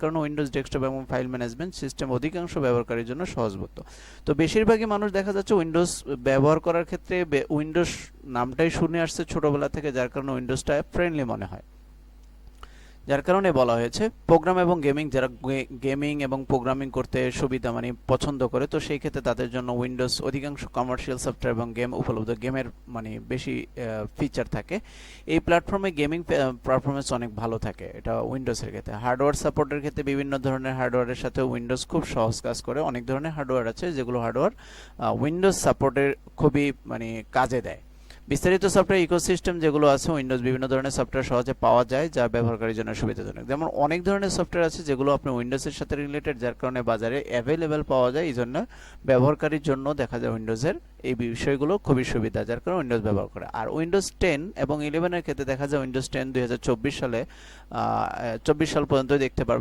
কারণে Windows desktop এবং file management system অধিকাংশ ব্যবহারকারীর জন্য সহজবোধ্য। তো বেশিরভাগই মানুষ দেখা যাচ্ছে উইন্ডোজ ব্যবহার করার ক্ষেত্রে উইন্ডোজ নামটাই শুনে আসছে ছোটবেলা থেকে, যার কারণে উইন্ডোজটা ফ্রেন্ডলি মনে হয়, যার কারণে বলা হয়েছে প্রোগ্রাম এবং গেমিং, যারা গেমিং এবং প্রোগ্রামিং করতে সুবিধা মানে পছন্দ করে, তো সেই ক্ষেত্রে তাদের জন্য উইন্ডোজ অধিকাংশ কমার্শিয়াল সফটওয়্যার এবং গেম উপলব্ধ, গেমের মানে বেশি ফিচার থাকে। এই প্ল্যাটফর্মে গেমিং পারফরমেন্স অনেক ভালো থাকে এটা উইন্ডোজের ক্ষেত্রে। হার্ডওয়্যার সাপোর্টের ক্ষেত্রে বিভিন্ন ধরনের হার্ডওয়্যারের সাথে উইন্ডোজ খুব সহজ কাজ করে। অনেক ধরনের হার্ডওয়্যার আছে যেগুলো হার্ডওয়্যার উইন্ডোজ সাপোর্টের খুবই মানে কাজে দেয়। বিস্তারিত সফটওয়্যার ইকোসিস্টেম যেগুলো আছে উইন্ডোজ বিভিন্ন ধরনের সফটওয়্যার সহজে পাওয়া যায় যা ব্যবহারকারীর জন্য সুবিধাজনক। যেমন অনেক ধরনের সফটওয়্যার আছে যেগুলো আপনি উইন্ডোজের সাথে রিলেটেড, যার কারণে বাজারে অ্যাভেলেবেল পাওয়া যায়, এই জন্য ব্যবহারকারীর জন্য দেখা যায় উইন্ডোজের এই বিষয়গুলো খুবই সুবিধা, যার কারণে উইন্ডোজ ব্যবহার করে। আর উইন্ডোজ 10 এবং 11 এর ক্ষেত্রে দেখা যায় উইন্ডোজ 10 2024 সালে 24 সাল পর্যন্ত দেখতে পারবেন